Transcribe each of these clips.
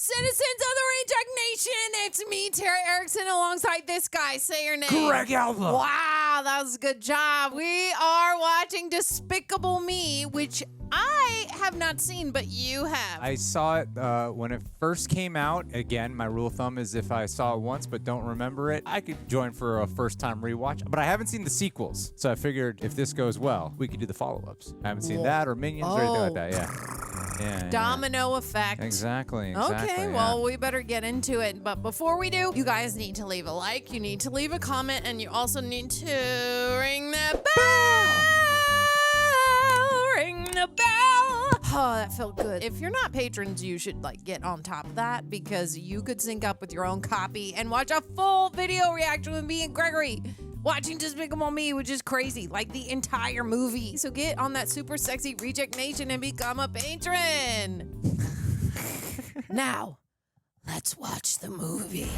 Citizens of the Reject Nation, it's me, Tara Erickson, alongside this guy. Say your name. Greg Alva. Wow, that was a good job. We are watching Despicable Me, which I have not seen, but you have. I saw it when it first came out. Again, my rule of thumb is if I saw it once but don't remember it, I could join for a first-time rewatch. But I haven't seen the sequels, so I figured if this goes well, we could do the follow-ups. I haven't seen that or Minions or anything like that. Yeah. Domino effect. Exactly. Okay, well, we better get into it. But before we do, you guys need to leave a like, you need to leave a comment, and you also need to ring the bell. Ring the bell. Oh, that felt good. If you're not patrons, you should get on top of that because you could sync up with your own copy and watch a full video reaction with me and Gregory. Watching Despicable Me, which is crazy, like the entire movie. So get on that super sexy Reject Nation and become a patron. Now, let's watch the movie.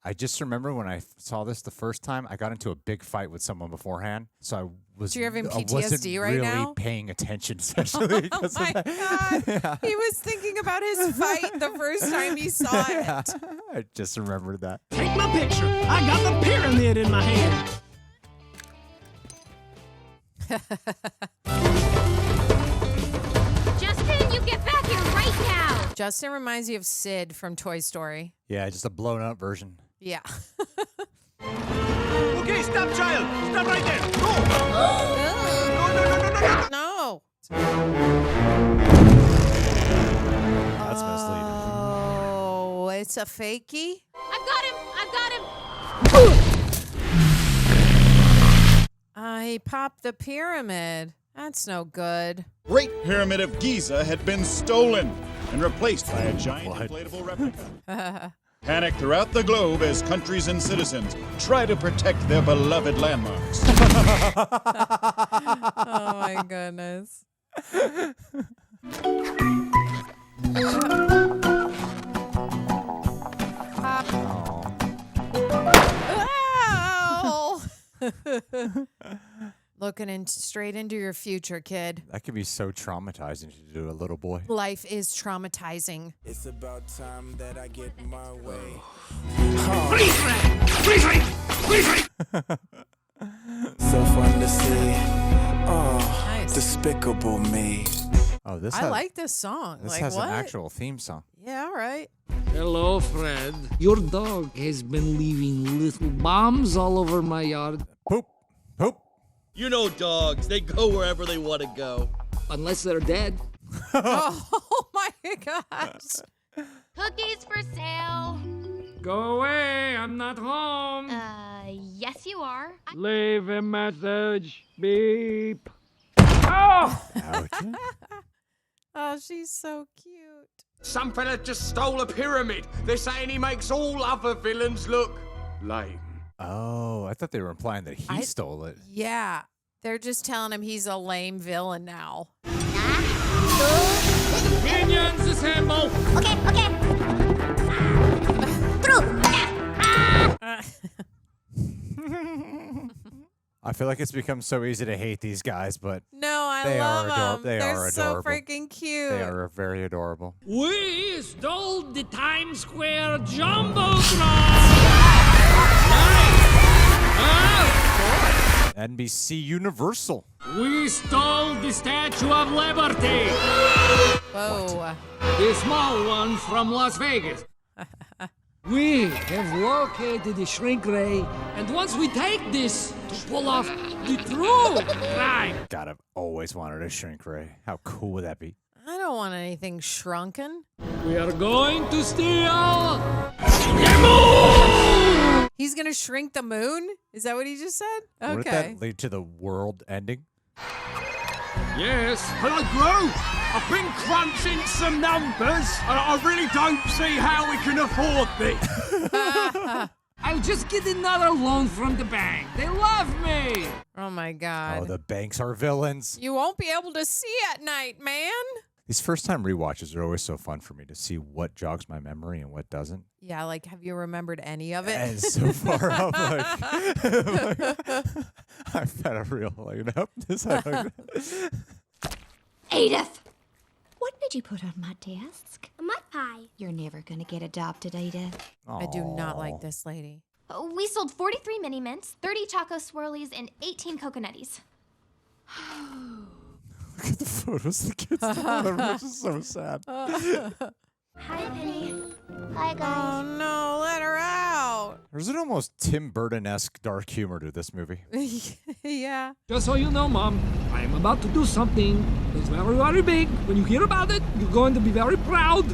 I just remember when I saw this the first time, I got into a big fight with someone beforehand. So I you're having PTSD wasn't right really now? paying attention, especially. Oh my God. Yeah. He was thinking about his fight the first time he saw it. I just remembered that. Take my picture. I got the pyramid in my hand. Justin, you get back here right now. Justin reminds you of Sid from Toy Story. Yeah, just a blown up version. Yeah. Okay, stop, child. Stop right there. Go. No. That's misleading. Oh, it's a fakie? I've got him. He popped the pyramid. That's no good. Great Pyramid of Giza had been stolen and replaced by a giant inflatable replica. Panic throughout the globe as countries and citizens try to protect their beloved landmarks. Oh my goodness. Ow! Looking straight into your future, kid. That could be so traumatizing to do a little boy. Life is traumatizing. It's about time that I get my way. Freeze! So fun to see. Oh, Nice. Despicable Me. Oh, this I like this song. This like, has what? an actual theme song. Yeah, all right. Hello, Fred. Your dog has been leaving little bombs all over my yard. Poop. Poop. You know dogs, they go wherever they want to go. Unless they're dead. Oh my gosh. Cookies for sale. Go away, I'm not home. Yes you are. Leave a message. Beep. Oh! Ouch. Oh, she's so cute. Some fella just stole a pyramid. They're saying he makes all other villains look lame. Oh, I thought they were implying that he stole it. Yeah. They're just telling him he's a lame villain now. Minions assemble. Okay. I feel like it's become so easy to hate these guys, but No, I They love are them. They They're are so adorable. freaking cute. they are very adorable. We stole the Times Square Jumbotron. NBC Universal. We stole the Statue of Liberty. Whoa. The small one from Las Vegas. We have located the shrink ray, and once we take this to pull off the true crime. God, I've always wanted a shrink ray. How cool would that be? I don't want anything shrunken. We are going to steal the moon! He's going to shrink the moon? Is that what he just said? Okay. Wouldn't that lead to the world ending? Yes. Hello, Gru. I've been crunching some numbers, and I really don't see how we can afford this. I'll just get another loan from the bank. They love me. Oh my God. Oh, the banks are villains. You won't be able to see at night, man. These first-time rewatches are always so fun for me to see what jogs my memory and what doesn't. Yeah, like, have you remembered any of it? And so far, I'm like, I've had a real, nope. Edith, did you put on my desk? A mud pie. You're never gonna get adopted, Edith. I do not like this lady. We sold 43 mini mints, 30 choco swirlies, and 18 coconutties. Look at the photos the kids together, which is so sad. Hi, Penny. Hi, Oh guys. no, let her out. There's an almost Tim Burton-esque dark humor to this movie. Yeah. Just so you know, Mom, I am about to do something that's very, very big. When you hear about it, you're going to be very proud.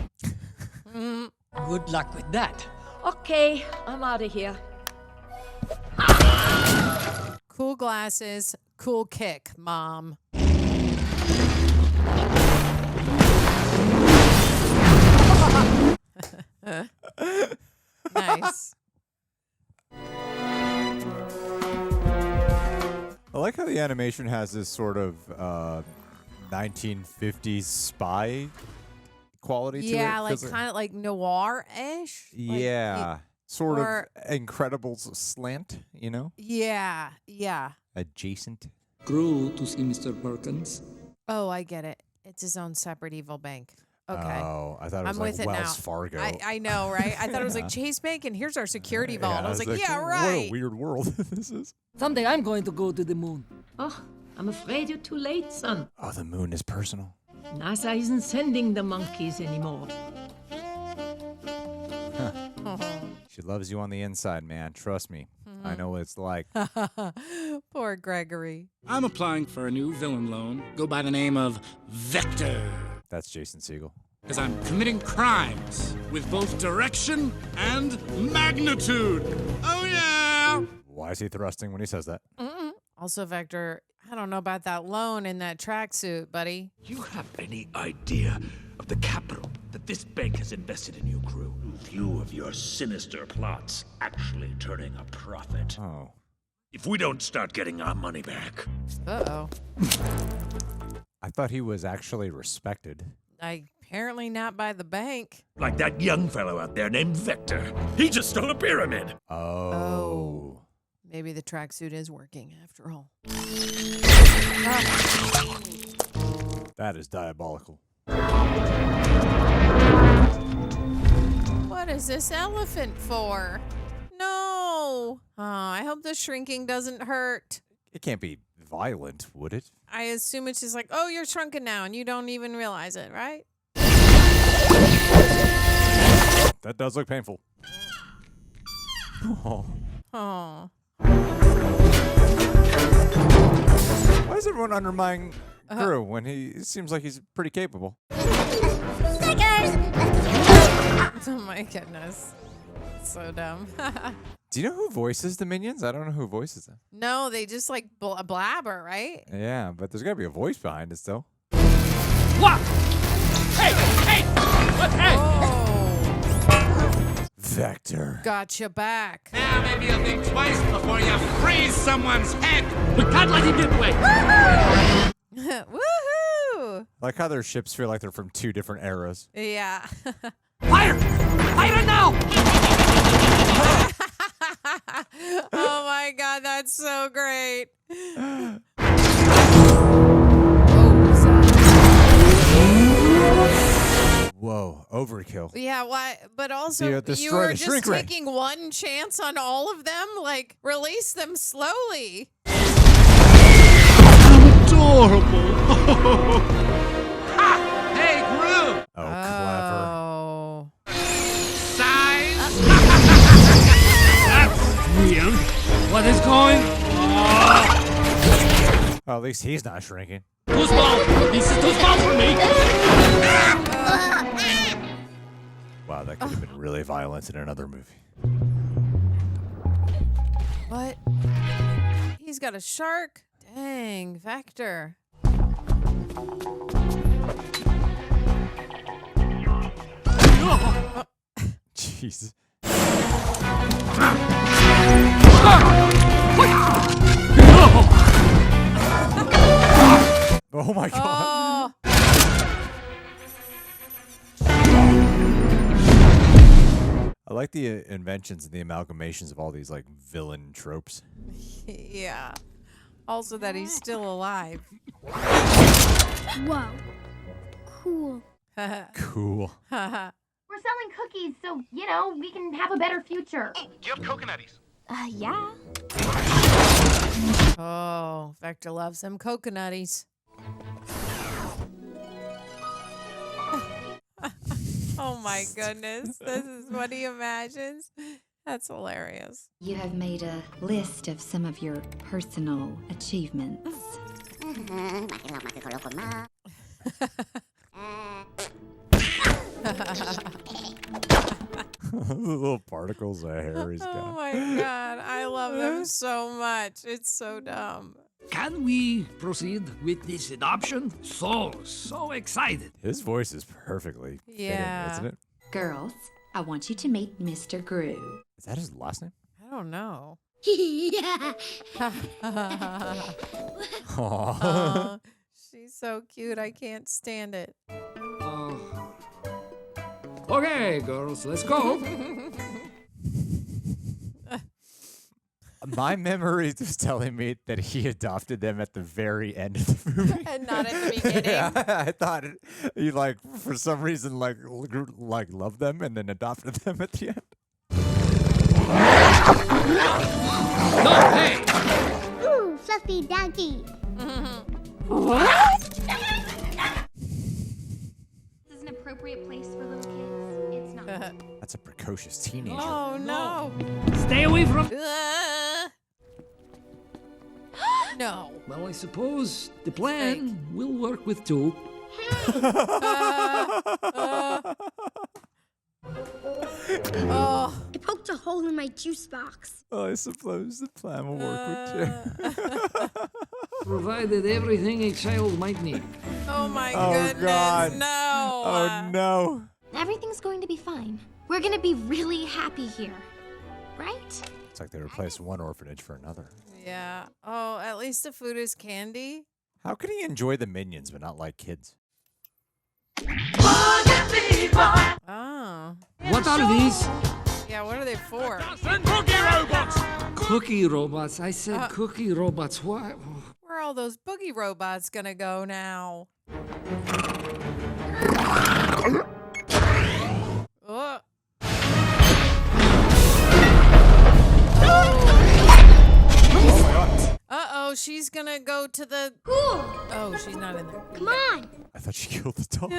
Good luck with that. Okay, I'm out of here. Cool glasses, cool kick, Mom. Nice. I like how the animation has this sort of 1950s spy quality to it. Yeah, like 'cause kind of like noir-ish. yeah. Sort or- of Incredibles slant, you know? Yeah, yeah. Adjacent. Crew to see Mr. Perkins. Oh, I get it. It's his own separate evil bank. Okay. Oh, I thought it was I'm like with it Wells now. Fargo. I know, right? I thought it was like Chase Bank, and here's our security vault. I was like, yeah, What right. a weird world this is. Someday I'm going to go to the moon. Oh, I'm afraid you're too late, son. Oh, the moon is personal. NASA isn't sending the monkeys anymore. She loves you on the inside, man. Trust me. I know what it's like. Poor Gregory. I'm applying for a new villain loan. Go by the name of Vector. That's Jason Segel. Because I'm committing crimes with both direction and magnitude. Oh, yeah! Why is he thrusting when he says that? Also, Vector, I don't know about that loan in that tracksuit, buddy. You have any idea of the capital that this bank has invested in you, crew? Few of your sinister plots actually turning a profit. Oh. If we don't start getting our money back. Uh-oh. I thought he was actually respected. Apparently not by the bank. Like that young fellow out there named Vector. He just stole a pyramid. Oh. Maybe the tracksuit is working after all. That is diabolical. What is this elephant for? No. Oh, I hope the shrinking doesn't hurt. It can't be violent, would it? I assume it's just like, oh, you're shrunken now, and you don't even realize it, right? That does look painful. Oh. Oh. Why is everyone undermining Drew when he seems like he's pretty capable? Oh my goodness. So dumb. Do you know who voices the minions? I don't know who voices them. No, they just like blabber, right? Yeah, but there's got to be a voice behind it still. What? Hey! What? Hey! Oh. Vector. Gotcha back. Now maybe you'll think twice before you freeze someone's head. We can't let him get away. Woohoo! Like how their ships feel like they're from two different eras. Yeah. Fire! Fire now! Oh my god, that's so great. Whoa, overkill. Yeah, why? But also, You you destroy were the just shrink ray. taking one chance on all of them. Like, release them slowly. Adorable. Ha! Hey, Gru! Oh, clever. Oh. Size? That's weird. What is going on? Well, at least he's not shrinking. Too small. This is too small for me. Wow, that could have been really violent in another movie. What? He's got a shark? Dang, Vector. Jeez. Oh my god. Oh. I like the inventions and the amalgamations of all these like villain tropes. Yeah. Also that he's still alive. Whoa. Cool. Cool. We're selling cookies, so, you know, we can have a better future. Do you have coconutties? Yeah. Oh, Vector loves them coconutties. Oh my goodness. This is what he imagines. That's hilarious. You have made a list of some of your personal achievements. The little particles of hair he's got. Oh my God. I love them so much. It's so dumb. Can we proceed with this adoption? So excited. His voice is perfectly fitting, isn't it? Girls, I want you to meet Mr. Gru. Is that his last name? I don't know. Aww. She's so cute. I can't stand it. Okay, girls, let's go. My memory is telling me that he adopted them at the very end of the movie. And not at the beginning. Yeah, I thought he for some reason loved them and then adopted them at the end. No, hey! Ooh, fluffy doggy. This is an appropriate place for little kids. It's not. That's a precocious teenager. Oh, no. Stay away from... No. Well, I suppose the plan will work with two. Oh. I poked a hole in my juice box. Oh, I suppose the plan will work with two. Provided everything a child might need. Oh my Oh, goodness. God. No. Oh, no. Everything's going to be fine. We're gonna be really happy here. Right? It's like they replaced one orphanage for another. Yeah. Oh, at least the food is candy. How can he enjoy the minions but not like kids? Oh. What are these? Yeah, what are they for? Cookie robots! Cookie robots. I said cookie robots. Why? Where are all those boogie robots gonna go now? Oh. Uh-oh, she's gonna go to the... Oh, she's not in there. Come on. I thought she killed the dog.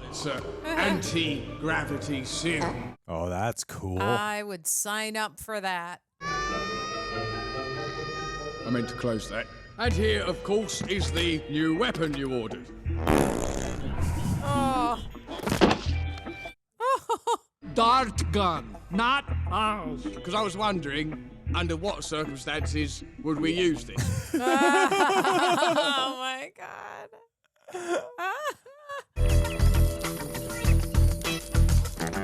It's an anti-gravity sin. Oh, that's cool. I would sign up for that. I meant to close that. And here, of course, is the new weapon you ordered. Oh. Dart gun, not ours. Because I was wondering, under what circumstances would we use this? Oh my God.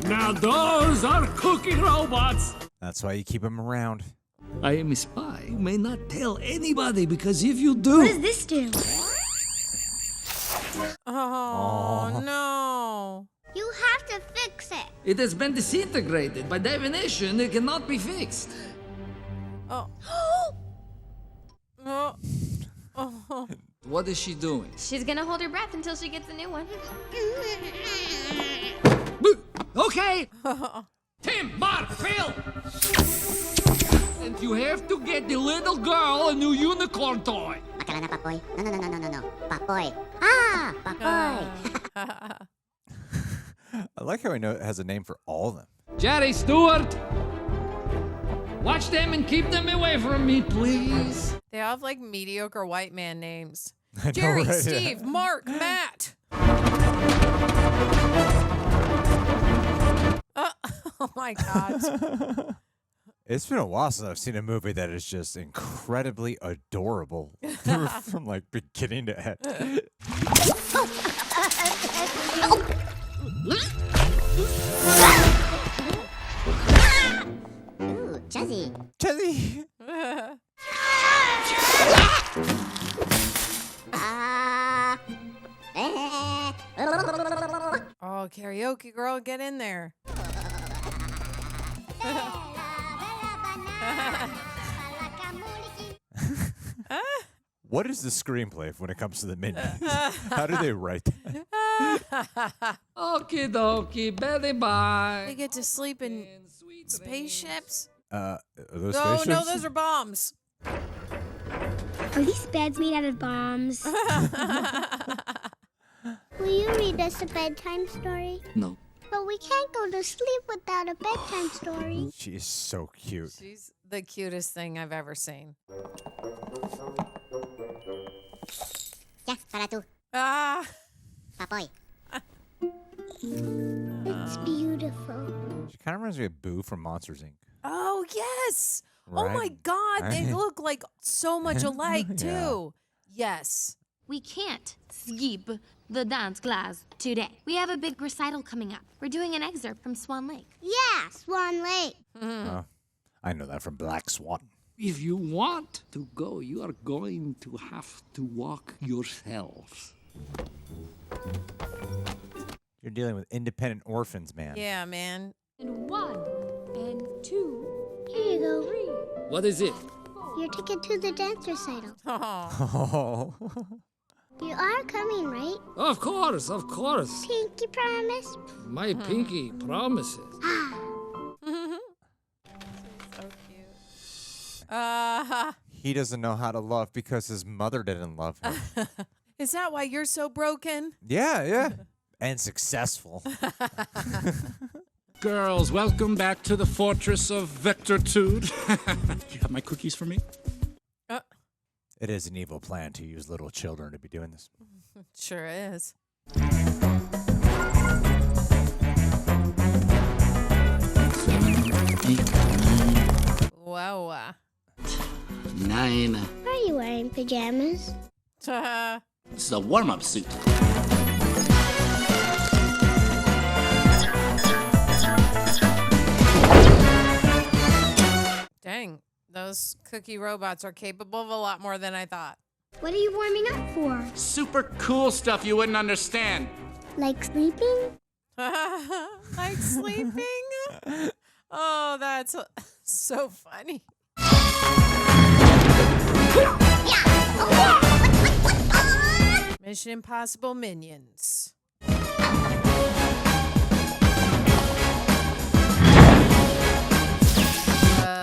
Now those are cookie robots. That's why you keep him around. I am a spy. May not tell anybody because if you do... What does this do? Oh, no. You have to fix it. It has been disintegrated. By definition, it cannot be fixed. Oh. Oh. Oh. What is she doing? She's gonna hold her breath until she gets a new one. Okay. Tim, Mark, Phil. And you have to get the little girl a new unicorn toy. Makala na, Papoy. No. Papoy. Ah, Papoy. I like how he has a name for all of them. Jerry Stewart. Watch them and keep them away from me, please. They all have like mediocre white man names. I know, Jerry, right? Steve, Mark, Matt. Oh my God. It's been a while since I've seen a movie that is just incredibly adorable from like beginning to end. Ooh, Chuzzy. Chuzzy. Oh, karaoke girl, get in there. What is the screenplay when it comes to the Minions? How do they write that? Okie dokie, Betty bye. They get to sleep in spaceships? Are those No, spaceships? those are bombs. Are these beds made out of bombs? Will you read us a bedtime story? No. But we can't go to sleep without a bedtime story. She is so cute. She's the cutest thing I've ever seen. Ya, para tú. Ah. Papoy. It's beautiful. She kind of reminds me of Boo from Monsters, Inc. Oh, yes. Oh, Right? my God. They Right? look like so much alike, too. Yes. We can't skip the dance class today. We have a big recital coming up. We're doing an excerpt from Swan Lake. Yeah, Swan Lake. Oh, I know that from Black Swan. If you want to go, you are going to have to walk yourselves. You're dealing with independent orphans, man. Yeah, man. And 1 and 2. Here you go. 3. What is it? Your ticket to the dance recital. Oh. You are coming, right? Of course, of course. Pinky promise? My pinky promises. So cute. He doesn't know how to love because his mother didn't love him. Is that why you're so broken? Yeah. And successful. Girls, welcome back to the fortress of Vectortude. You have my cookies for me? It is an evil plan to use little children to be doing this. Sure is. Wow. 9. Are you wearing pajamas? This is a warm-up suit. Dang, those cookie robots are capable of a lot more than I thought. What are you warming up for? Super cool stuff you wouldn't understand. Like sleeping? Like sleeping? Oh, that's so funny. Mission Impossible Minions.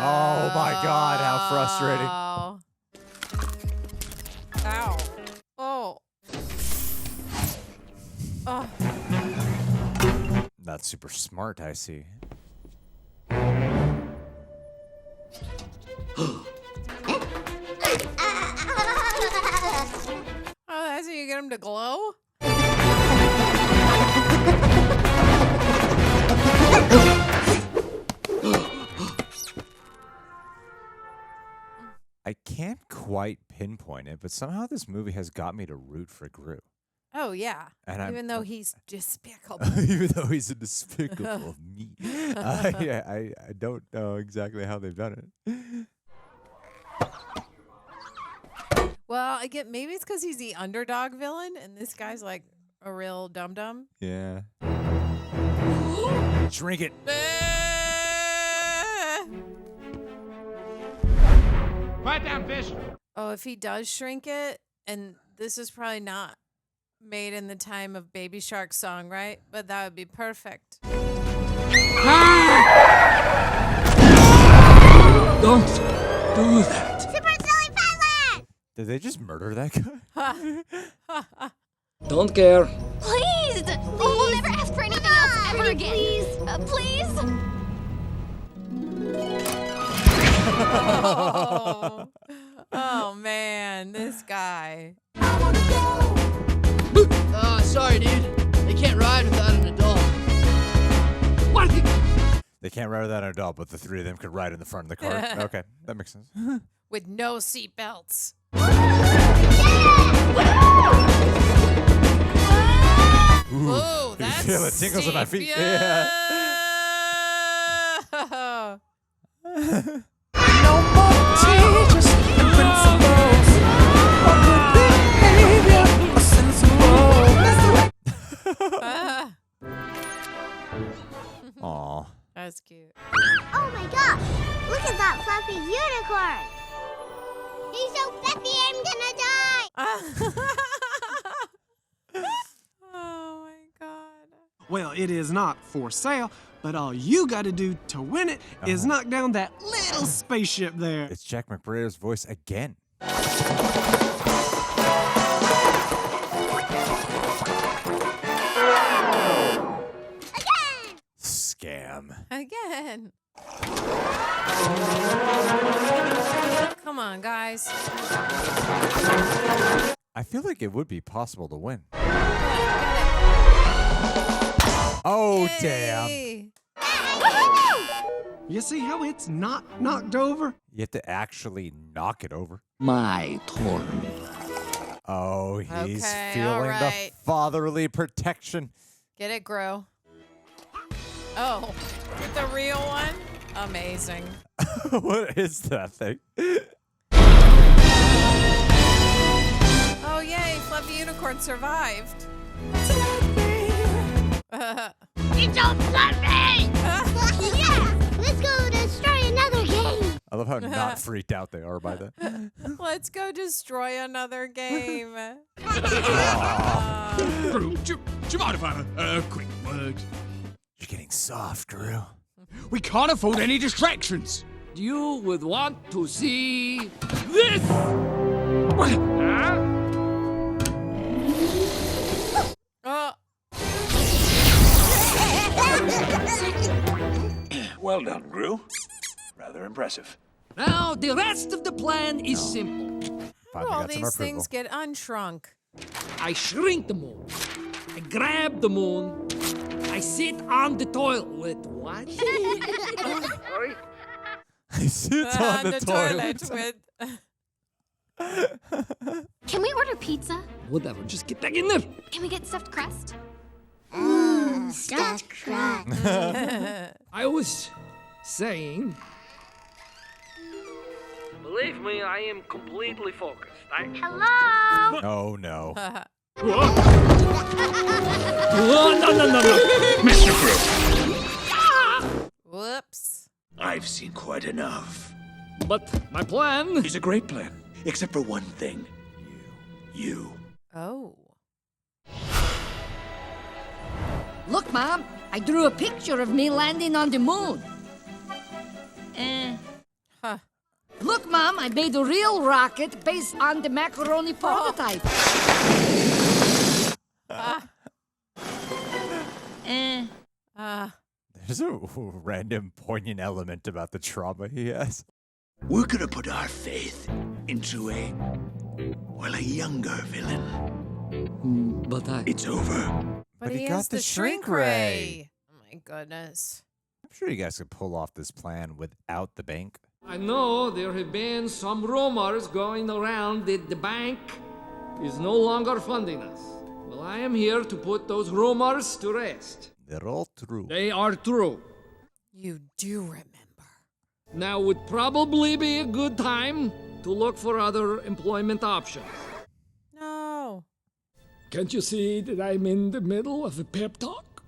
Oh my God, how frustrating. Ow. Oh. Oh. Not super smart, I see. Oh, that's how you get them to glow? I can't quite pinpoint it, but somehow this movie has got me to root for Gru. Oh, yeah. And even though he's despicable. Even though he's a despicable me. Yeah, I don't know exactly how they've done it. Well, I get maybe it's because he's the underdog villain, and this guy's like a real dum-dum. Yeah. Drink it. Quiet down, fish. Oh, if he does shrink it, and this is probably not made in the time of Baby Shark's song, right? But that would be perfect. Don't do that. Super Silly Pilot! Did they just murder that guy? Don't care. Please! We'll never ask for anything else ever again. Please. Please. Oh, man, this guy. Sorry, dude. They can't ride without an adult. What? They can't ride without an adult, but the three of them could ride in the front of the car. Okay, that makes sense. With no seatbelts. Ooh, that's feel the tingles in my feet. Yeah. No more teachers and principals. Or good behavior or sensible. Aw. That's cute. Oh my gosh! Look at that fluffy unicorn! He's so fluffy, I'm gonna die. Oh my god. Well, it is not for sale, but all you gotta do to win it is knock down that little spaceship there. It's Jack McBrayer's voice again. Scam. Again. Come on, guys. I feel like it would be possible to win. Oh, Yay. damn. You see how it's not knocked over? You have to actually knock it over. My turn. Oh, he's Okay, feeling all right. the fatherly protection. Get it, Gru. Oh, with the real one? Amazing. What is that thing? Oh, yay, Fluffy Unicorn survived. It's so fluffy! Yeah! Let's go destroy another game! I love how not freaked out they are by that. Let's go destroy another game. Gru, do you mind if I have a quick word? You're getting soft, Gru. We can't afford any distractions. You would want to see this! Well done, Gru. Rather impressive. Now, the rest of the plan is simple. How do all these things get unshrunk? I shrink the moon. I grab the moon. I sit on the toilet with what? Sorry? I sit on the toilet. with... Can we order pizza? Whatever, just get back in there. Can we get stuffed crust? Stuffed crust. I was saying... Believe me, I am completely focused. Hello? Oh, no. Oh, no. Mr. Gru. Whoops. I've seen quite enough. But my plan... It's a great plan, except for one thing. You. Oh. Look, Mom, I drew a picture of me landing on the moon. Huh. Look, Mom, I made a real rocket based on the macaroni prototype. There's a random poignant element about the trauma he has. We're gonna put our faith into a younger villain. But It's over. But he has the shrink ray. Oh my goodness. I'm sure you guys could pull off this plan without the bank. I know there have been some rumors going around that the bank is no longer funding us. Well, I am here to put those rumors to rest. They're all true. They are true. You do remember. Now would probably be a good time to look for other employment options. No. Can't you see that I'm in the middle of a pep talk?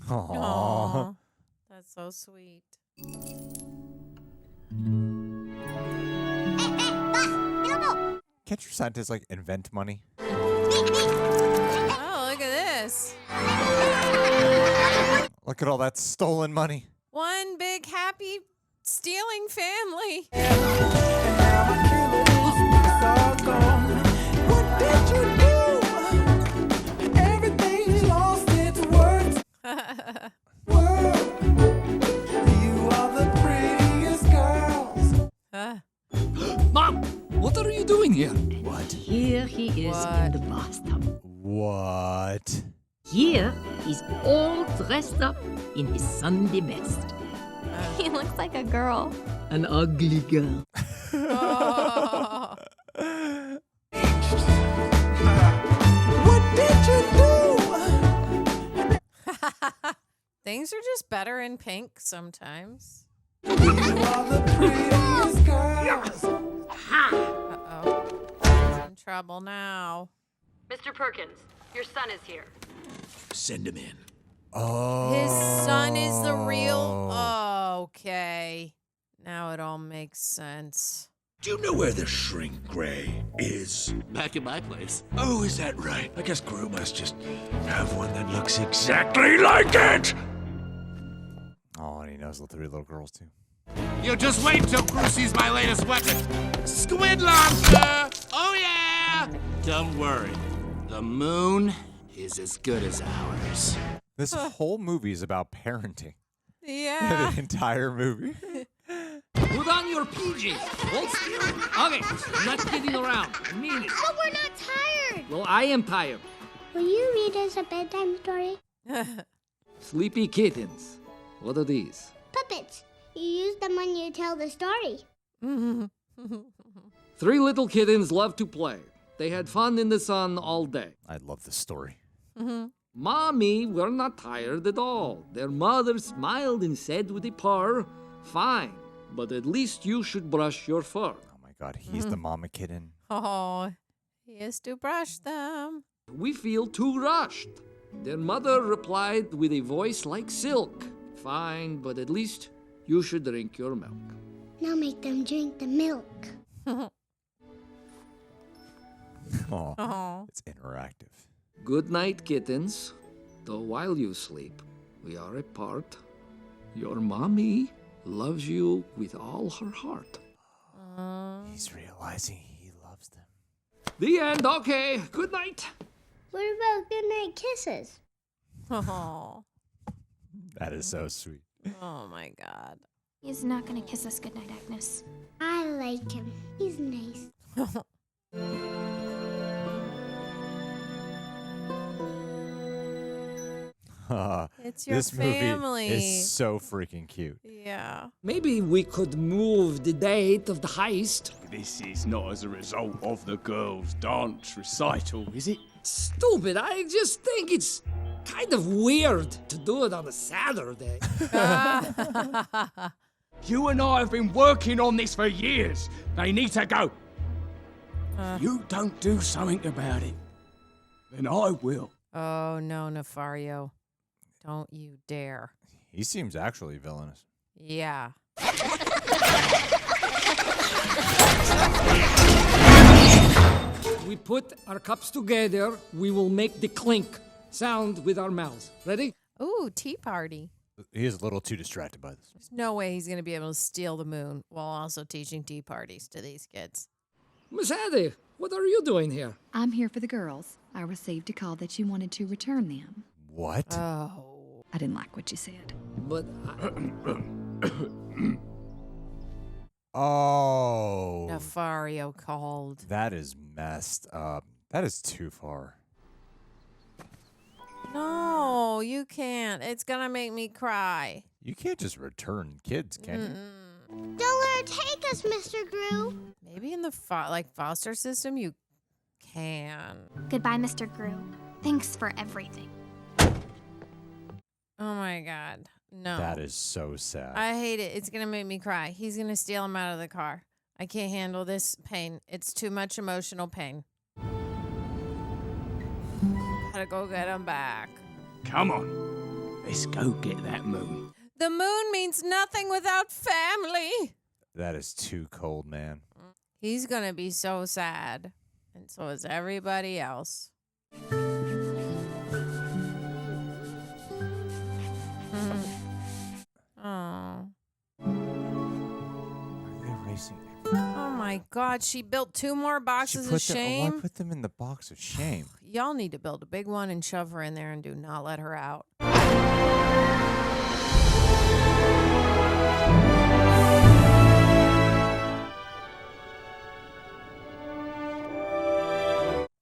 Aww. That's so sweet. Can't your scientists like invent money? Oh, look at this. Look at all that stolen money. One big happy stealing family. What did you do? Everything's lost its words. You are the prettiest girls. Mom, what are you doing here? What? Here he is in the bathtub. What? Here he's all dressed up in his Sunday best. He looks like a girl. An ugly girl. Oh. What did you do? Things are just better in pink sometimes. You are the prettiest girls. Uh-oh. He's in trouble now. Mr. Perkins, your son is here. Send him in. Oh. His son is the real... Oh, okay. Now it all makes sense. Do you know where the shrink gray is? Back in my place. Oh, is that right? I guess Gru must just have one that looks exactly like it! Oh, and he knows the 3 little girls, too. You just wait till Gru sees my latest weapon. Squid launcher! Oh, yeah! Don't worry. The moon is as good as ours. This whole movie is about parenting. Yeah. The entire movie. Put on your PJs. Hold still. Okay, not kidding around. I mean it. But we're not tired. Well, I am tired. Will you read us a bedtime story? Sleepy kittens. What are these? Puppets. You use them when you tell the story. 3 little kittens love to play. They had fun in the sun all day. I love this story. Mommy, we're not tired at all. Their mother smiled and said with a purr, fine, but at least you should brush your fur. Oh my God, he's the mama kitten. Oh, he has to brush them. We feel too rushed. Their mother replied with a voice like silk, fine, but at least you should drink your milk. Now make them drink the milk. Oh, it's interactive. Good night, kittens. Though while you sleep, we are apart. Your mommy loves you with all her heart. He's realizing he loves them. The end. Okay. Good night. What about good night kisses? Oh. That is so sweet. Oh my God. He's not gonna kiss us goodnight, Agnes. I like him. He's nice. It's your this family. movie is so freaking cute. Yeah. Maybe we could move the date of the heist. This is not as a result of the girls' dance recital, is it? Stupid. I just think it's kind of weird to do it on a Saturday. You and I have been working on this for years. They need to go. If you don't do something about it, then I will. Oh no, Nefario. Don't you dare. He seems actually villainous. Yeah. We put our cups together, we will make the clink sound with our mouths. Ready? Ooh, tea party. He is a little too distracted by this. There's no way he's going to be able to steal the moon while also teaching tea parties to these kids. Miss Hattie, what are you doing here? I'm here for the girls. I received a call that you wanted to return them. What? Oh. I didn't like what you said. But Oh. Nefario called. That is messed up. That is too far. No, you can't. It's going to make me cry. You can't just return kids, can you? Don't let her take us, Mr. Gru. Maybe in the foster system you can. Goodbye, Mr. Gru. Thanks for everything. Oh my God. No. That is so sad. I hate it. It's going to make me cry. He's going to steal him out of the car. I can't handle this pain. It's too much emotional pain. Gotta go get him back. Come on. Let's go get that moon. The moon means nothing without family. That is too cold, man. He's going to be so sad. And so is everybody else. Oh. They're racing. Oh my God, she built 2 more boxes of shame. Why put them in the box of shame? Y'all need to build a big one and shove her in there and do not let her out.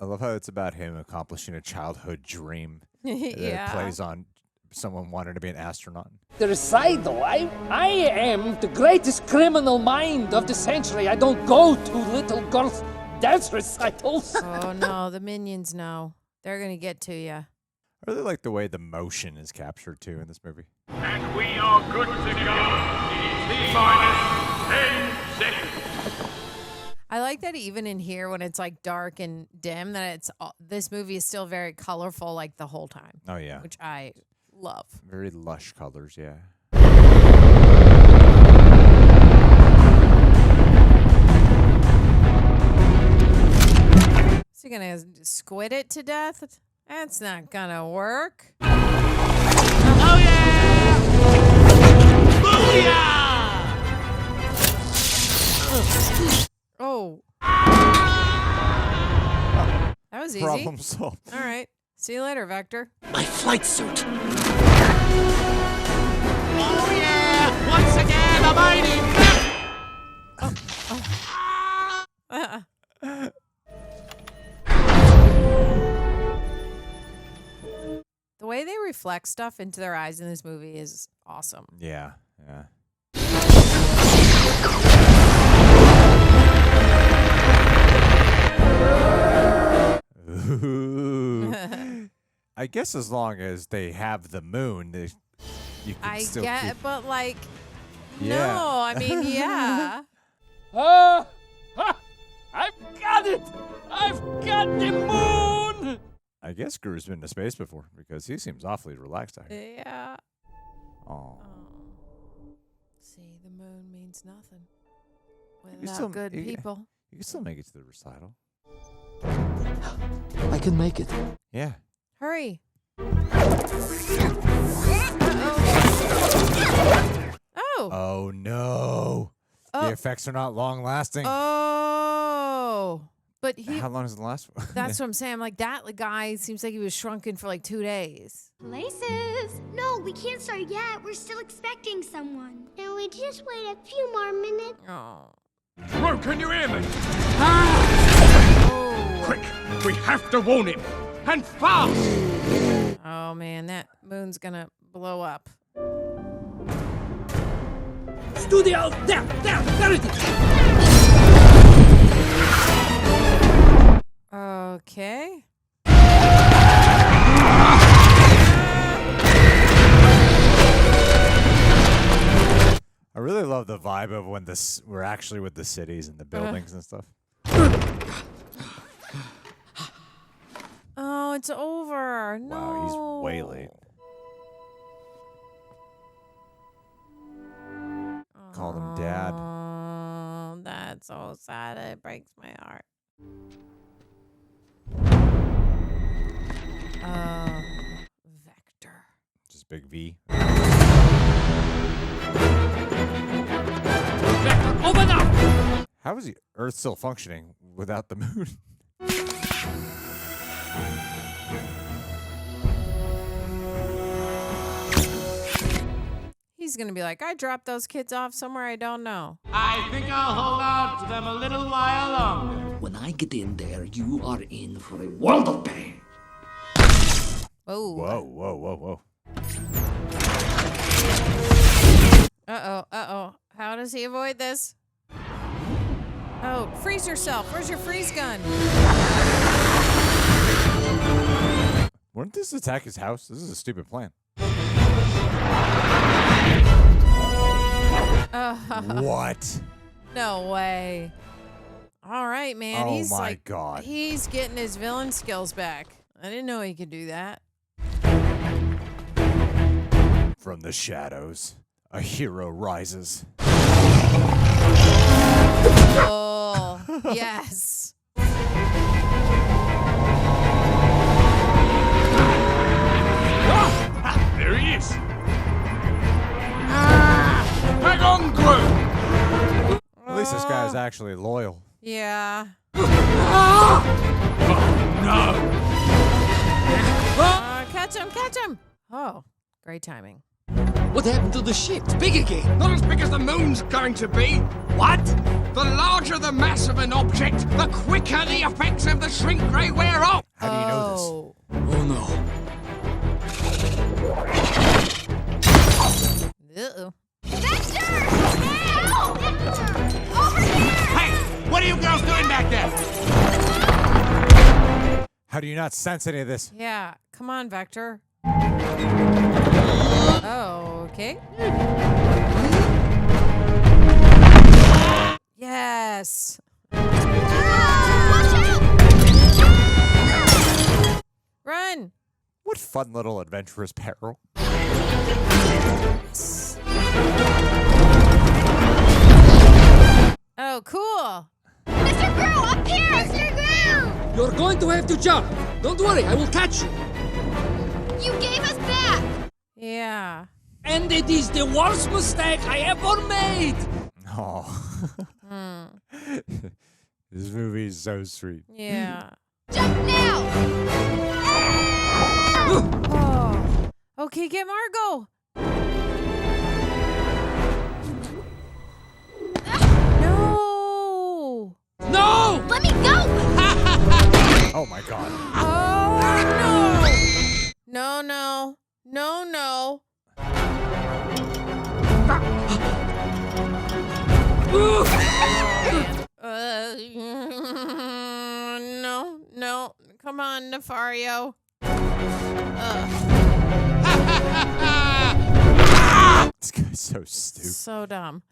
I love how it's about him accomplishing a childhood dream. Yeah. It plays on someone wanting to be an astronaut. the recital. I am the greatest criminal mind of the century. I don't go to little girls' dance recitals. Oh no, the minions know. They're gonna get to you. I really like the way the motion is captured too in this movie. And we are good to go in T-minus 10 seconds. I like that even in here when it's like dark and dim, that it's this movie is still very colorful like the whole time. Oh yeah, which I love. Very lush colors, yeah. gonna squid it to death? That's not gonna work. Oh yeah! Booyah! Oh. That was easy. Problem solved. All right. See you later, Vector. My flight suit. Oh yeah! Once again, a mighty. The way they reflect stuff into their eyes in this movie is awesome. Yeah, yeah. Ooh. I guess as long as they have the moon, you can still get keep... it, but like, Yeah. no, I mean, yeah. I've got it! I've got the moon! I guess Gru's been to space before because he seems awfully relaxed out here. Yeah. Oh. See, the moon means nothing You without still- good you- people. You can still make it to the recital. I can make it. Yeah. Hurry. Oh. Oh no. Oh. The effects are not long lasting. Oh. But he. How long does it last? That's what I'm saying. Like, that guy seems like he was shrunken for like 2 days. Places. No, we can't start yet. We're still expecting someone. Can we just wait a few more minutes? Oh. Bro, can you hear me? Oh. Quick, we have to warn him. And fast! Oh, man, that moon's gonna blow up. Studio! There it is! Okay. I really love the vibe of when we're actually with the cities and the buildings and stuff. Oh, it's over. No. Wow, he's way late. Called him Dad. Oh, that's so sad. It breaks my heart. Vector. Just big V. Open up! How is the Earth still functioning without the moon? He's gonna be like, I dropped those kids off somewhere I don't know. I think I'll hold on to them a little while longer. When I get in there, you are in for a world of pain. Oh. Whoa, whoa, whoa, whoa. Uh-oh. How does he avoid this? Oh, freeze yourself. Where's your freeze gun? Wouldn't this attack his house? This is a stupid plan. What? No way. All right, man. Oh He's my like, God. He's getting his villain skills back. I didn't know he could do that. From the shadows, a hero rises. Oh, yes. There he is. Hang on, Gru. At least this guy is actually loyal. Yeah. No. Catch him. Oh, great timing. What happened to the ship? It's big again. Not as big as the moon's going to be. What? The larger the mass of an object, the quicker the effects of the shrink ray wear off. How do you know this? Oh no. Uh-oh. Dexter! Help! Over here! Hey, what are you girls doing back there? How do you not sense any of this? Yeah, come on, Vector. Oh, okay. Yes. Run. What fun little adventurous peril. Oh, cool. Mr. Gru, up here! Mr. Gru! You're going to have to jump. Don't worry, I will catch you. You gave us back! Yeah. And it is the worst mistake I ever made. Oh. This movie is so sweet. Yeah. Jump now! Oh. Okay, get Margo. No. No! Let me go! Oh my God. Oh no. No. No, no. No, no. Come on, Nefario. This guy's so stupid. So dumb.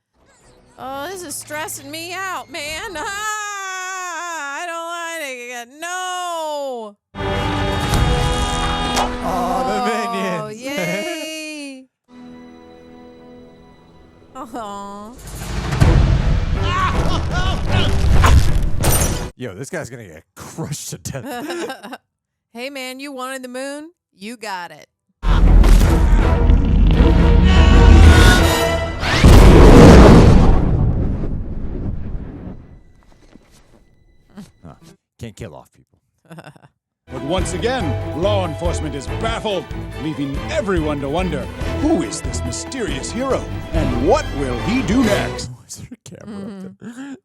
Oh, this is stressing me out, man. I don't like it. No. Oh, the minions. Oh, yay. Oh. Yo, this guy's gonna get crushed to death. Hey, man, you wanted the moon? You got it. Can't kill off people. But once again, law enforcement is baffled, leaving everyone to wonder, who is this mysterious hero, and what will he do next? Is there a camera up there?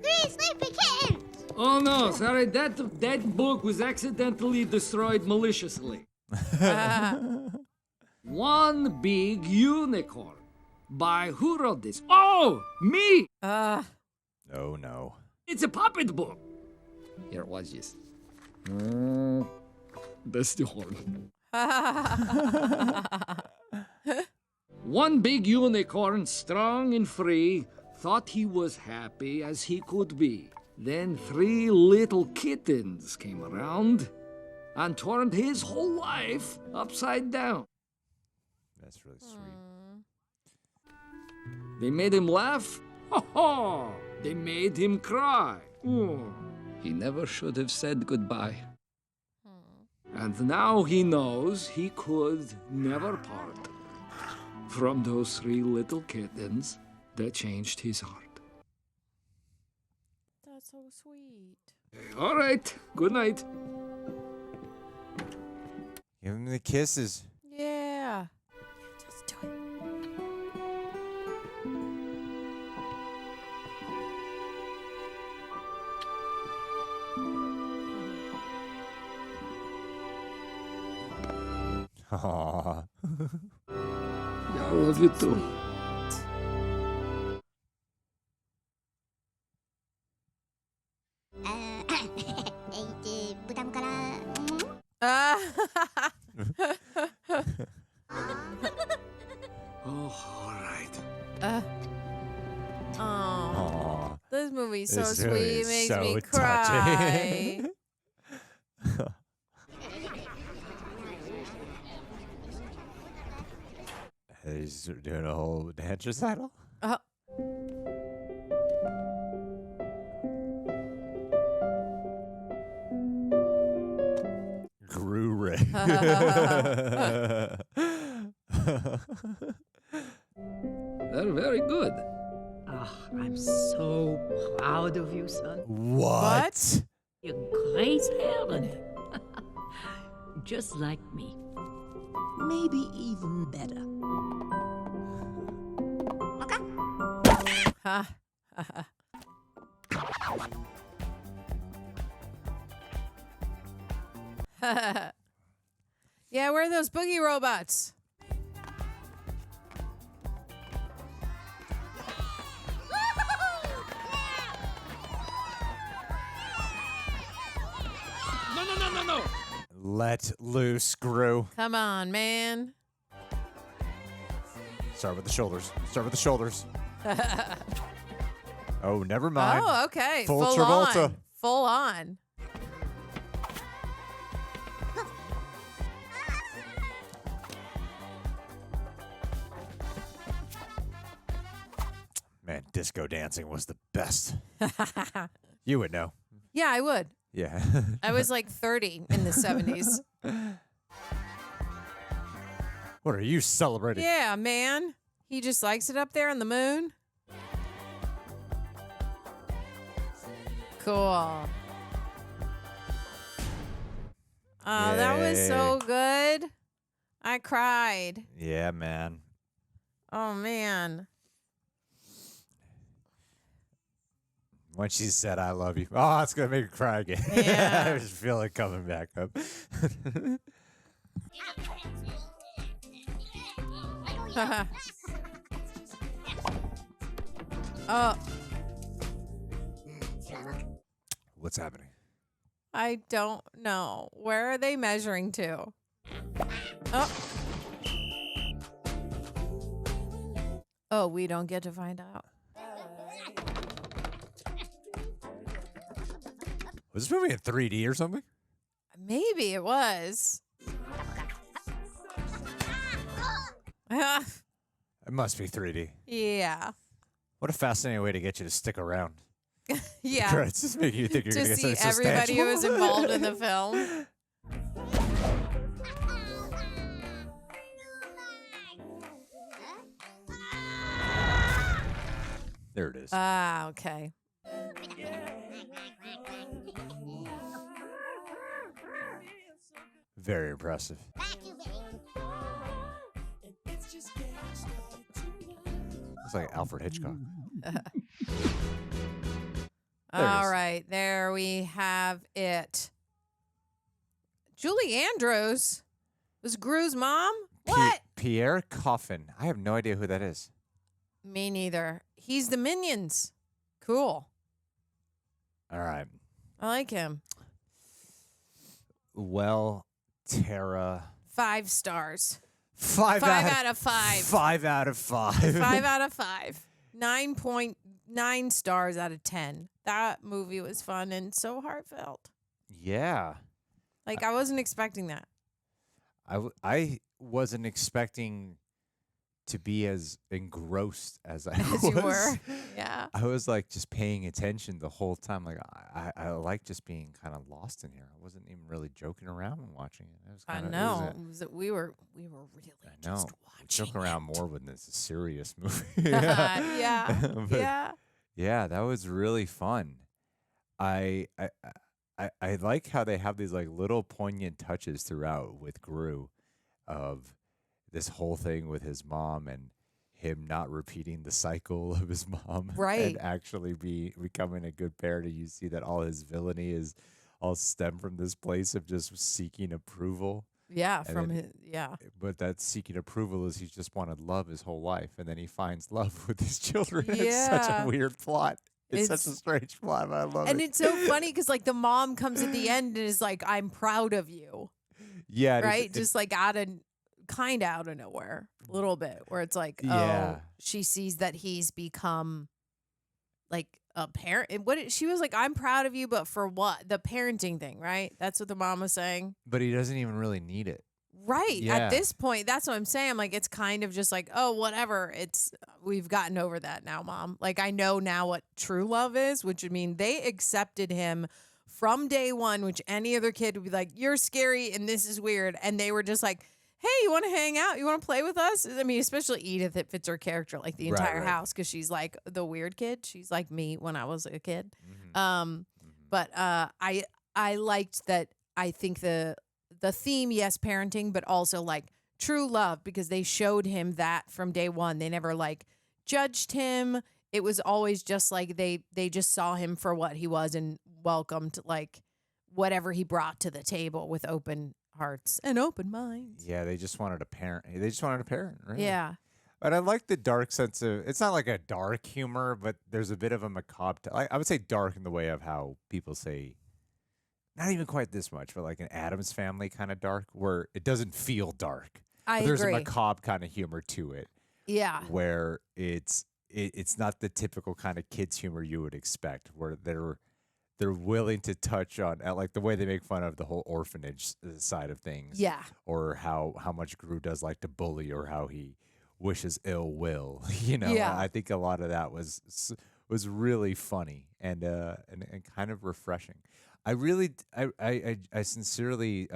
3 sleepy kittens! Oh no, sorry, that book was accidentally destroyed maliciously. One Big Unicorn. By who wrote this? Oh, me! Oh no. It's a puppet book. Here, watch this. That's the horn. One big unicorn, strong and free, thought he was happy as he could be. Then 3 little kittens came around and turned his whole life upside down. That's really sweet. They made him laugh. Ho ho! They made him cry. He never should have said goodbye. And now he knows he could never part from those 3 little kittens that changed his heart. That's so sweet. All right, good night. Give him the kisses. Yeah. Just do it. Aww. Yeah, I love you too. Oh, all right. Oh, this movie's so This sweet. really It is makes so me touching. cry. He's doing a whole dance recital. Gru Ray. They're very good. Oh, I'm so proud of you, son. What? You're great parent. Just like me. Maybe even better. Yeah, where are those boogie robots? No. Let loose, Gru. Come on, man. Start with the shoulders. Oh, never mind. Oh, okay. Full Travolta. On. Full on. Man, disco dancing was the best. You would know. Yeah, I would. Yeah. I was like 30 in the 70s. What are you celebrating? Yeah, man. He just likes it up there on the moon. Cool. Oh, that was so good. I cried. Yeah, man. Oh, man. When she said, I love you. Oh, it's going to make me cry again. Yeah. I just feel it coming back up. Oh. What's happening? I don't know. Where are they measuring to? Oh. Oh, we don't get to find out. Was this movie in 3D or something? Maybe it was. It must be 3D. Yeah. What a fascinating way to get you to stick around. Yeah. It's just making you think you're going to get see something everybody who was substantial. involved in the film. There it is. Ah, okay. Very impressive. Looks like Alfred Hitchcock. All right, there we have it. Julie Andrews was Gru's mom? What? Pierre Coffin. I have no idea who that is. Me neither. He's the Minions. Cool. All right. I like him. Well, Tara. 5 stars. 5 out of 5. 5 out of 5. 5 out of 5. 9.9 stars out of 10. That movie was fun and so heartfelt. Yeah. Like, I wasn't expecting that. I wasn't expecting to be as engrossed as I As was. you were. Yeah. I was like just paying attention the whole time. Like I like just being kind of lost in here. I wasn't even really joking around when watching it. It was I kinda, know. We were really I know. just We joke around more when it's a serious movie. Yeah. But Yeah. yeah, that was really fun. I like how they have these like little poignant touches throughout with Gru of this whole thing with his mom and him not repeating the cycle of his mom. Right. And actually becoming a good parent. And you see that all his villainy is all stemmed from this place of just seeking approval. Yeah, And from then- his, yeah. But that seeking approval is he's just wanted love his whole life. And then he finds love with these children. It's such Yeah. a weird plot. It's such a It's- strange plot, but I love And it. it's so funny because, like, the mom comes at the end and is like, I'm proud of you. Yeah. and Right? Just like out of nowhere, a little bit, where it's like, Yeah. oh, she sees that he's become like a parent. And she was like, I'm proud of you, but for what? The parenting thing, right? That's what the mom was saying. But he doesn't even really need it. Right. Yeah. At this point, that's what I'm saying. I'm like, it's kind of just like, oh, whatever. We've gotten over that now, Mom. Like, I know now what true love is, which would mean they accepted him from day one, which any other kid would be like, you're scary and this is weird. And they were just like, hey, you want to hang out? You want to play with us? I mean, especially Edith, it fits her character like the Right, entire right. house because she's like the weird kid. She's like me when I was a kid. Mm-hmm. But I liked that. I think the theme, yes, parenting, but also like true love, because they showed him that from day one. They never like judged him. It was always just like they just saw him for what he was and welcomed like whatever he brought to the table with open hearts and open minds. Yeah, they just wanted a parent. They just wanted a parent, right? Yeah. But I like the dark sense of, it's not like a dark humor, but there's a bit of a macabre, I would say dark in the way of how people say, not even quite this much, but like an Addams Family kind of dark, where it doesn't feel dark. I But there's agree. a macabre kind of humor to it. Yeah. Where it's not the typical kind of kids humor you would expect, where they're willing to touch on like the way they make fun of the whole orphanage side of things. Yeah. Or how much Gru does like to bully, or how he wishes ill will. You know, Yeah. I think a lot of that was really funny and kind of refreshing. I really, I sincerely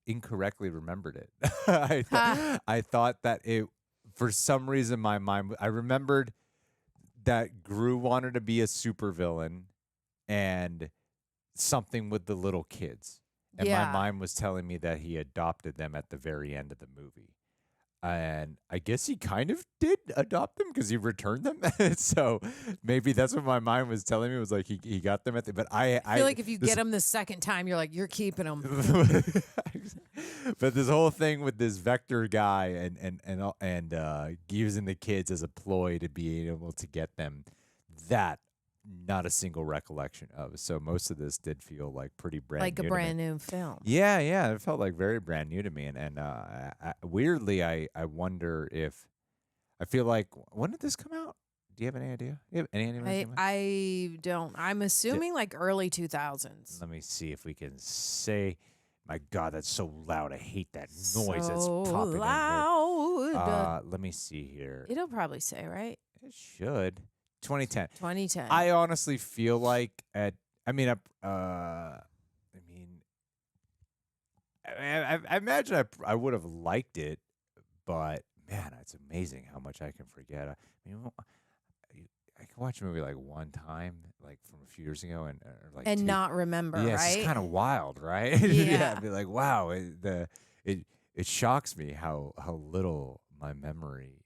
incorrectly remembered it. I thought that it, for some reason, my mind, I remembered that Gru wanted to be a supervillain and something with the little kids. And my mind was telling me that he adopted them at the very end of the movie. And I guess he kind of did adopt them because he returned them. So maybe that's what my mind was telling me, was like he got them at the, but I feel like if you get them the second time, you're like, you're keeping them. But this whole thing with this Vector guy and using the kids as a ploy to be able to get them, that not a single recollection of. So most of this did feel like pretty brand new. Like a brand new film. Yeah, it felt like very brand new to me. And weirdly, I wonder if, I feel like, when did this come out? Do you have any idea? Do you have any idea when it came out? I don't. I'm assuming like early 2000s. Let me see if we can say. My God, that's so loud. I hate that noise that's popping loud. in here. Let me see here. It'll probably say, right? It should. 2010. 2010. I honestly feel like I imagine I would have liked it, but man, it's amazing how much I can forget. I mean, I can watch a movie like one time, like from a few years ago, and not remember. Yeah, right? It's kind of wild, right? Yeah. I'd be like, wow, it shocks me how little my memory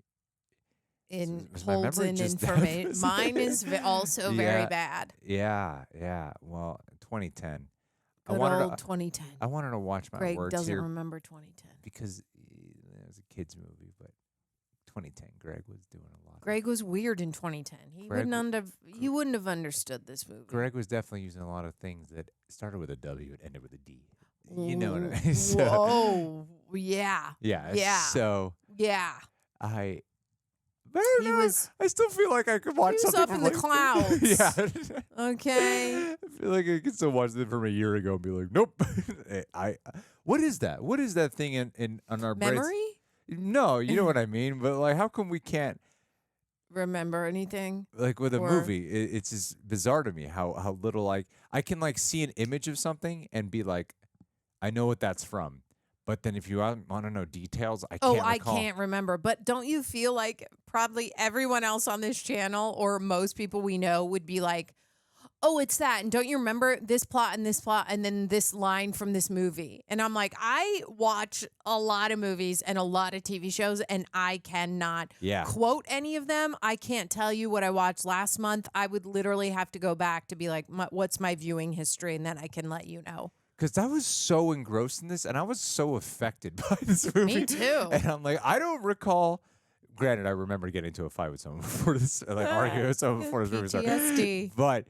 holds in information. Mine is also very bad. Yeah. Well, 2010. Good old 2010. I wanted to watch my Greg words doesn't here remember 2010 because it was a kids movie, but 2010, Greg was doing a lot. Greg was weird in 2010. He wouldn't have understood this movie. Greg was definitely using a lot of things that started with a W and ended with a D. You know what I mean? Whoa, yeah. Yeah. So yeah. I still feel like I could watch something up in the clouds. Yeah. Okay. I feel like I could still watch it from a year ago and be like, nope. What is that? What is that thing in on our brains? Memory? No, you know what I mean. But like, how come we can't remember anything? Like with a movie, it's just bizarre to me how little I can like see an image of something and be like, I know what that's from. But then if you want to know details, I can't recall. I can't remember. But don't you feel like probably everyone else on this channel or most people we know would be like, oh, it's that. And don't you remember this plot and then this line from this movie? And I'm like, I watch a lot of movies and a lot of TV shows, and I cannot quote any of them. I can't tell you what I watched last month. I would literally have to go back to be like, what's my viewing history? And then I can let you know. Because I was so engrossed in this, and I was so affected by this movie. Me too. And I'm like, I don't recall. Granted, I remember getting into a fight with someone before this, like arguing with someone before this movie started. PTSD. But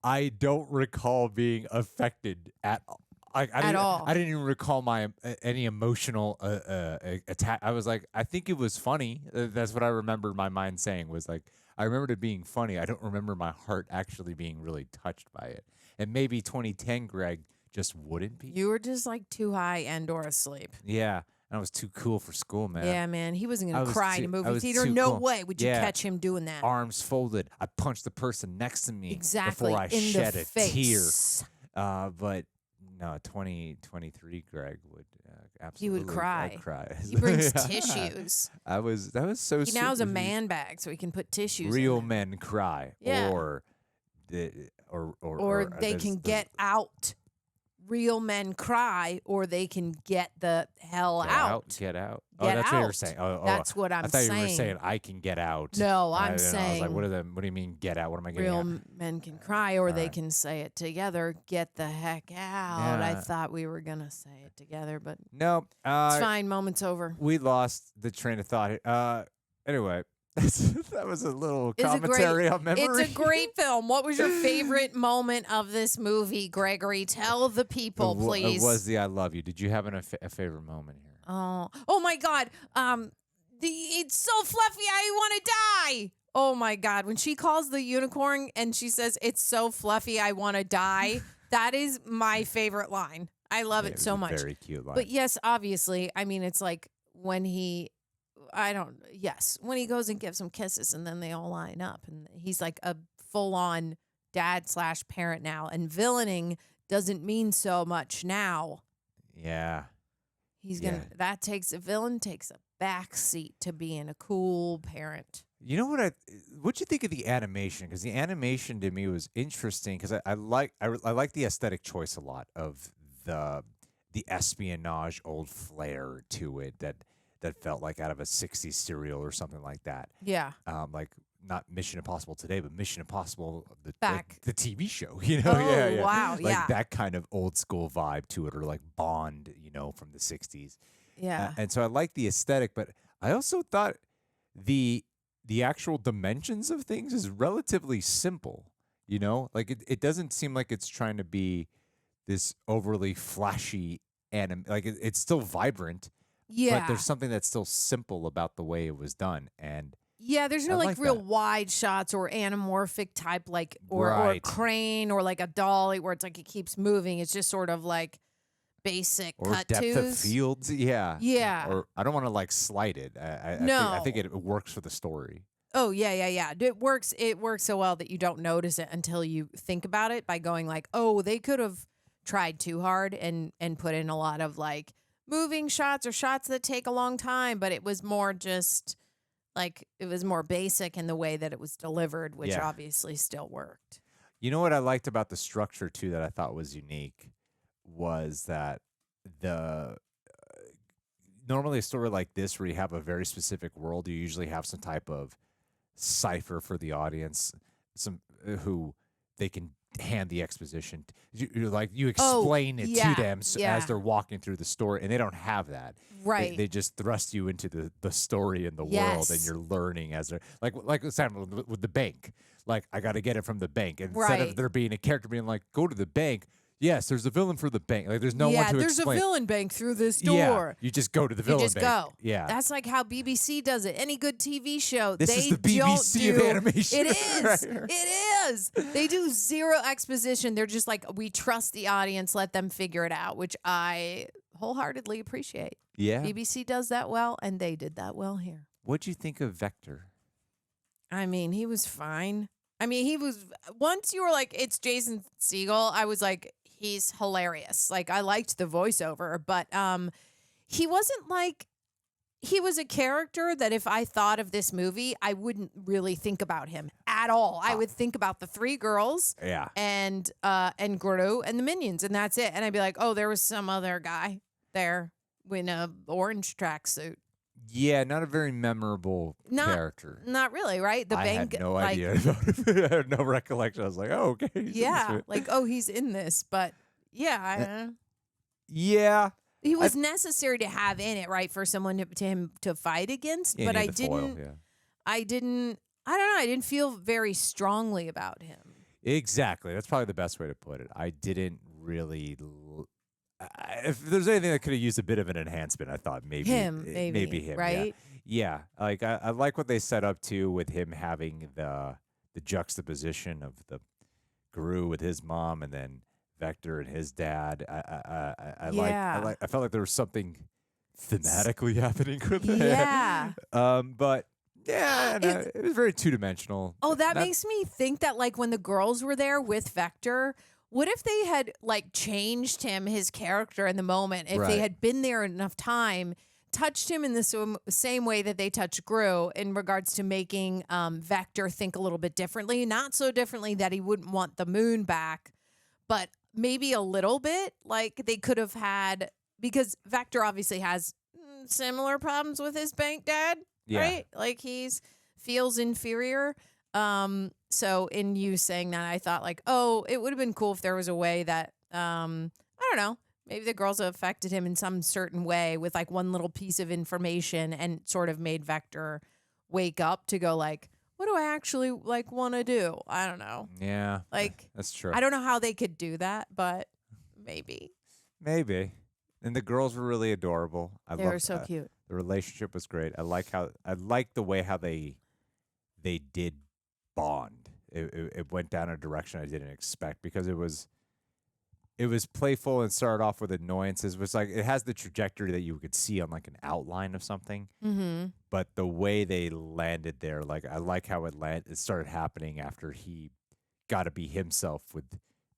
I don't recall being affected at all. At all. I didn't even recall my any emotional attack. I was like, I think it was funny. That's what I remember my mind saying was like, I remembered it being funny. I don't remember my heart actually being really touched by it. And maybe 2010, Greg, just wouldn't be. You were just like too high and or asleep. Yeah. And I was too cool for school, man. Yeah, man. He wasn't going to cry in a movie theater. No way would you catch him doing that. Arms folded. I punched the person next to me exactly before I in shed the a face. tear. But no, 2023 Greg would absolutely. He would cry. I'd cry. He brings tissues. That was so. He now has a man bag, so he can put tissues. Real in men cry. Yeah. Or they can get out. Real men cry, or they can get the hell out. Get out. Get that's out. what you're saying. That's what I'm saying. I thought you were saying I can get out. No, I'm saying. I was like, what do you mean get out? What am I getting real out? Men can cry, or they can say it together. Get the heck out. I thought we were gonna say it together, but no. It's fine. Moment's over. We lost the train of thought. Anyway. That was a little commentary on memory. It's a great film. What was your favorite moment of this movie, Gregory? Tell the people, please. It was the I love you. Did you have a favorite moment here? Oh my God. It's so fluffy. I want to die. Oh my God. When she calls the unicorn and she says, it's so fluffy, I want to die. That is my favorite line. I love it so much. Very cute line. But yes, obviously, I mean, it's like when when he goes and gives them kisses and then they all line up and he's like a full-on dad/parent now and villaining doesn't mean so much now. Yeah. That takes a villain takes a backseat to being a cool parent. You know what'd you think of the animation? Because the animation to me was interesting because I like the aesthetic choice a lot of the espionage old flair to it that felt like out of a 60s serial or something like that. Yeah. Like not Mission Impossible today, but Mission Impossible the TV show, Oh, wow, like that kind of old school vibe to it, or like Bond, from the 60s. Yeah. And so I like the aesthetic, but I also thought the actual dimensions of things is relatively simple, like it doesn't seem like it's trying to be this overly flashy like it's still vibrant. Yeah. But there's something that's still simple about the way it was done. And yeah, there's no I like like real that. wide shots or anamorphic type or Right. crane or like a dolly where it's like it keeps moving. It's just sort of like basic or cut depth twos. of fields. Yeah. Yeah. Or I don't want to like slight it. I think it works for the story. Oh yeah. It works so well that you don't notice it until you think about it by going like, oh, they could have tried too hard and put in a lot of like moving shots or shots that take a long time, but it was more just like it was more basic in the way that it was delivered, which Yeah. obviously still worked. You know what I liked about the structure too that I thought was unique was that normally a story like this where you have a very specific world, you usually have some type of cipher for the audience, some who they can hand the exposition. You explain it to them as they're walking through the story, and they don't have that. Right. They just thrust you into the story and the world, Yes. and you're learning as they're like with the bank. Like I got to get it from the bank, and instead Right. of there being a character being like, go to the bank. Yes, there's a villain for the bank. Like there's no one to there's explain. a villain bank through this Yeah, door. you just go to the You villain just bank. go. Yeah. That's like how BBC does it. Any good TV show, This they is the BBC don't of do, animation. It is. Right. It is. They do zero exposition. They're just like, we trust the audience, let them figure it out, which I wholeheartedly appreciate. Yeah. BBC does that well, and they did that well here. What'd you think of Vector? I mean, he was fine. I mean, he was, once you were like, it's Jason Segel, I was like, he's hilarious. Like, I liked the voiceover, but he wasn't like, he was a character that if I thought of this movie, I wouldn't really think about him at all. I would think about the three girls Yeah. and Gru and the minions, and that's it. And I'd be like, oh, there was some other guy there in a orange tracksuit. Yeah, not a very memorable character. Not really, right? The I bank, had no like, idea about it. I had no recollection. I was like, oh, okay. he's in this Yeah, movie. like, oh, he's in this, but yeah, Yeah. he was necessary to have in it, right, for someone to fight against. Yeah, but you I need the foil, didn't. yeah. I don't know. I didn't feel very strongly about him. Exactly. That's probably the best way to put it. I didn't really. If there's anything that could have used a bit of an enhancement, I thought maybe maybe him, right? Yeah. Like I like what they set up too with him having the juxtaposition of the Gru with his mom and then Vector and his dad. I felt like there was something thematically happening with it. Yeah. But yeah, no, it was very two-dimensional. Oh, that makes me think that like when the girls were there with Vector, what if they had like changed his character in the moment? If they had been there enough time, touched him in the same way that they touched Gru in regards to making Vector think a little bit differently, not so differently that he wouldn't want the moon back, but maybe a little bit. Like they could have had, because Vector obviously has similar problems with his bank dad, right? Like feels inferior. So in you saying that, I thought like, oh, it would have been cool if there was a way that, I don't know, maybe the girls affected him in some certain way with like one little piece of information and sort of made Vector wake up to go like, what do I actually like want to do? I don't know. Yeah. Like, that's true. I don't know how they could do that, but maybe. Maybe. And the girls were really adorable. They were so cute. The relationship was great. I like the way how they did bond. It went down a direction I didn't expect because it was playful and started off with annoyances. It was like it has the trajectory that you could see on like an outline of something. Mm-hmm. But the way they landed there, like I like how it started happening after he got to be himself with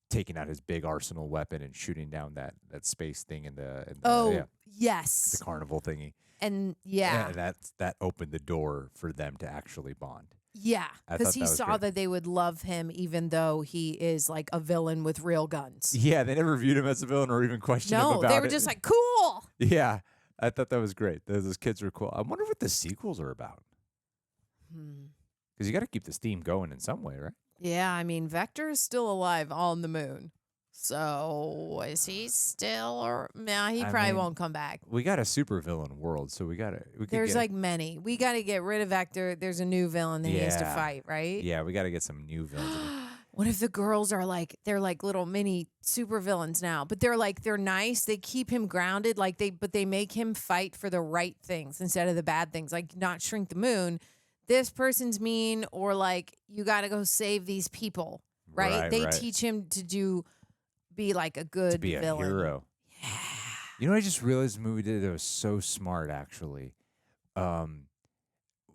taking out his big arsenal weapon and shooting down that space thing in the yes, the carnival thingy. And that opened the door for them to actually bond. Yeah, because he saw that they would love him even though he is like a villain with real guns. Yeah, they never viewed him as a villain or even questioned him about it. No, they were just like, cool. Yeah, I thought that was great. Those kids were cool. I wonder what the sequels are about. Because you got to keep this theme going in some way, right? Yeah, I mean, Vector is still alive on the moon. So is he still, or nah? He probably won't come back. We got a super villain world, so There's like many. We got to get rid of Vector. There's a new villain that he has to fight, right? Yeah, we got to get some new villains. What if the girls are like they're like little mini super villains now, but they're nice. They keep him grounded, but they make him fight for the right things instead of the bad things, like not shrink the moon. This person's mean, or like you got to go save these people, right? They teach him to be like a good villain. A hero. Yeah. You know what I just realized the movie did that was so smart actually?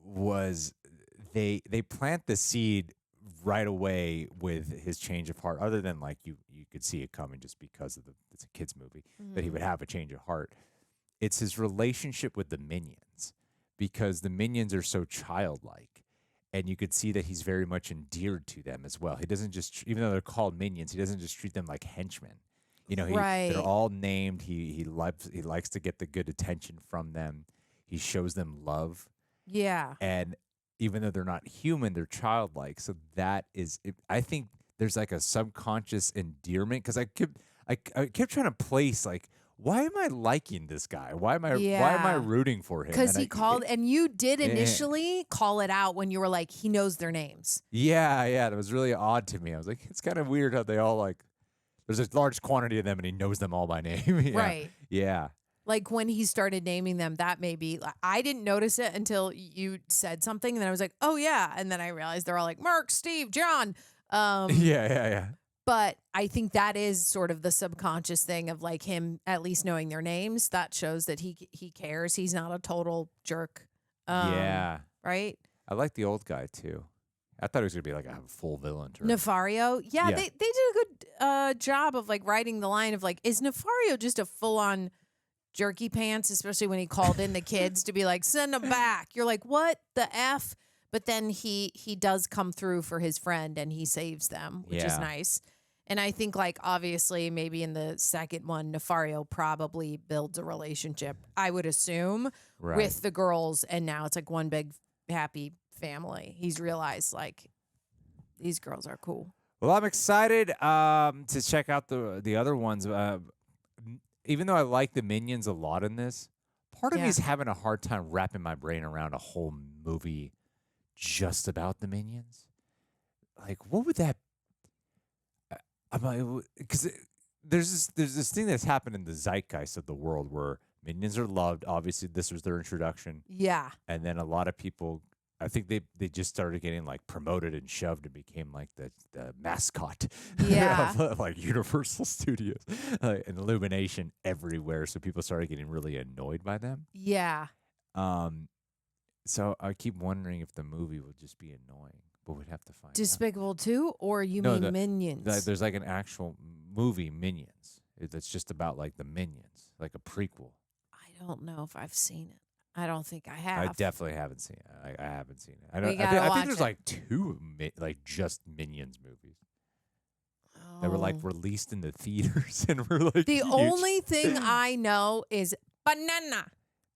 Was they plant the seed right away with his change of heart, other than like you could see it coming just because it's a kid's movie, that he would have a change of heart. It's his relationship with the minions, because the minions are so childlike. And you could see that he's very much endeared to them as well. He doesn't just, even though they're called minions, he doesn't just treat them like henchmen. You know, they're all named. He likes to get the good attention from them. He shows them love. Yeah. And even though they're not human, they're childlike. So that is, I think there's like a subconscious endearment, because I kept trying to place like, why am I liking this guy? Why am I rooting for him? Because he called, and you did initially call it out when you were like, he knows their names. Yeah, that was really odd to me. I was like, it's kind of weird how they all like, there's a large quantity of them and he knows them all by name. Yeah. Right. Yeah. Like when he started naming them, that may be, I didn't notice it until you said something, and then I was like, oh yeah. And then I realized they're all like, Mark, Steve, John. Yeah. But I think that is sort of the subconscious thing of like him at least knowing their names. That shows that he cares. He's not a total jerk. Yeah. Right? I like the old guy too. I thought he was going to be like a full villain. Nefario? Yeah, they did a good job of like writing the line of like, is Nefario just a full-on jerky pants, especially when he called in the kids to be like, send them back. You're like, what the F? But then he does come through for his friend and he saves them, which is nice. And I think, like, obviously, maybe in the second one, Nefario probably builds a relationship, I would assume, with the girls. And now it's like one big happy family. He's realized, like, these girls are cool. Well, I'm excited to check out the other ones. Even though I like the minions a lot in this, part of me is having a hard time wrapping my brain around a whole movie just about the minions. Like, what would that? I'm like, because there's this thing that's happened in the zeitgeist of the world where minions are loved. Obviously, this was their introduction. Yeah. And then a lot of people, I think they just started getting like promoted and shoved and became like the mascot of like Universal Studios and Illumination everywhere. So people started getting really annoyed by them. Yeah. So I keep wondering if the movie will just be annoying, but we'd have to find Despicable 2, or you mean Minions? There's like an actual movie, Minions. That's just about like the Minions, like a prequel. I don't know if I've seen it. I don't think I have. I definitely haven't seen it. I haven't seen it. I think there's like two like just Minions movies that were like released in the theaters and were like the huge. only thing I know is banana.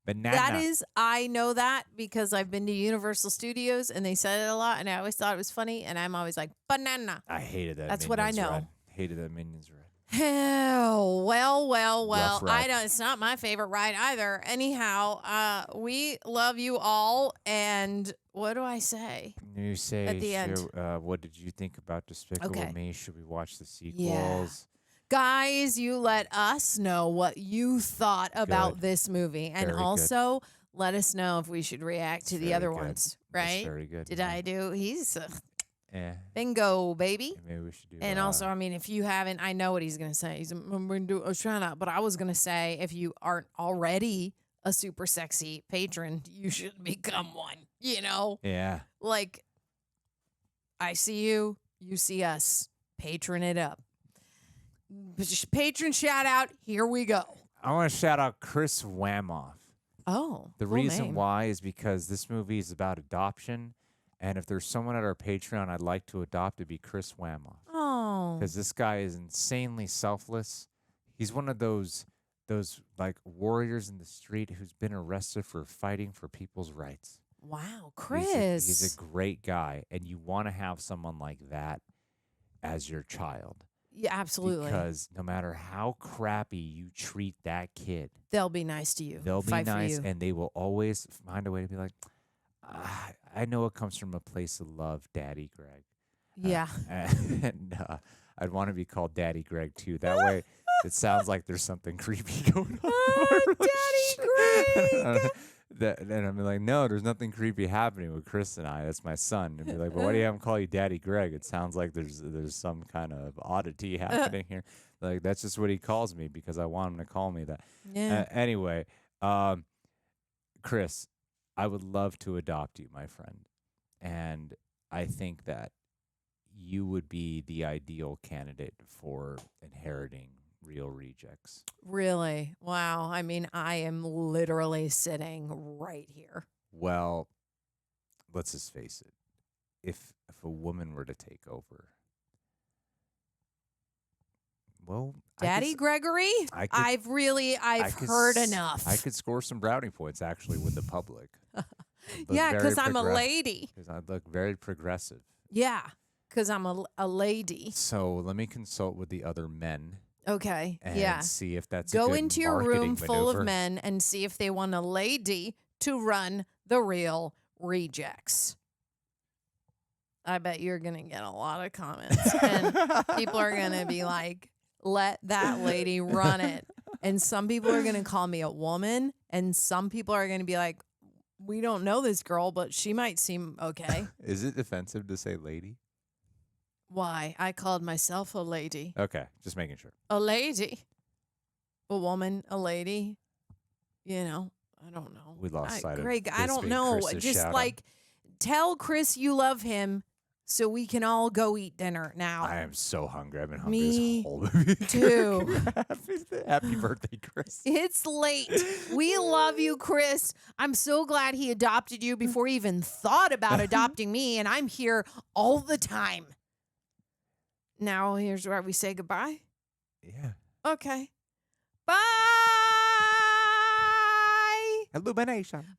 That is, I know that because I've been to Universal Studios and they said it a lot, and I always thought it was funny, and I'm always like, banana. I hated that. That's what I know. Ride. Hated that Minions ride. Hell, well. I don't. It's not my favorite ride either. Anyhow, we love you all, and what do I say? You say at the end. What did you think about Despicable Me? Should we watch the sequels? Yeah. Guys, you let us know what you thought about this movie. And also let us know if we should react to the other ones, right? That's very good. Did I do? He's bingo, baby. Maybe we should do And also, I mean, if you haven't, I know what he's going to say. I'm going to do Oshana. But I was going to say, if you aren't already a super sexy patron, you should become one, you know? Yeah. Like, I see you, you see us. Patron it up. Patron shout out. Here we go. I want to shout out Chris Whamoff. Oh, The cool reason name. why is because this movie is about adoption. And if there's someone at our Patreon I'd like to adopt, it'd be Chris Whamoff. Oh. Because this guy is insanely selfless. He's one of those like warriors in the street who's been arrested for fighting for people's rights. Wow, Chris. He's a great guy, and you want to have someone like that as your child. Yeah, absolutely. Because no matter how crappy you treat that kid, they'll be nice to you. They'll be Fight nice, for you. and they will always find a way to be like, I know it comes from a place of love, Daddy Greg. Yeah. And I'd want to be called Daddy Greg, too. That way, it sounds like there's something creepy going on. Daddy Greg! And I'm like, no, there's nothing creepy happening with Chris and I. That's my son. And be like, well, why do you have him call you Daddy Greg? It sounds like there's some kind of oddity happening here. Like, that's just what he calls me because I want him to call me that. Yeah. Anyway, Chris, I would love to adopt you, my friend. And I think that you would be the ideal candidate for inheriting Real Rejects. Really? Wow. I mean, I am literally sitting right here. Well, let's just face it. If a woman were to take over, well, Daddy Gregory, I've heard enough. I could score some brownie points actually with the public. Yeah, because I'm a lady. Because I look very progressive. Yeah, because I'm a lady. So let me consult with the other men. Okay. And yeah. see if that's Go a good into your marketing room full maneuver. of men and see if they want a lady to run the Real Rejects. I bet you're gonna get a lot of comments, and people are gonna be like, "Let that lady run it." And some people are gonna call me a woman, and some people are gonna be like, "We don't know this girl, but she might seem okay." Is it offensive to say lady? Why? I called myself a lady. Okay, just making sure. A lady. A woman, a lady. You know, I don't know. We lost sight of Greg, I this don't being know. Chris's Just shout-out. like tell Chris you love him so we can all go eat dinner now. I am so hungry. I've been hungry Me this whole movie. too. Happy birthday, Chris. It's late. We love you, Chris. I'm so glad he adopted you before he even thought about adopting me, and I'm here all the time. Now, here's where we say goodbye. Yeah. Okay. Bye. Illumination.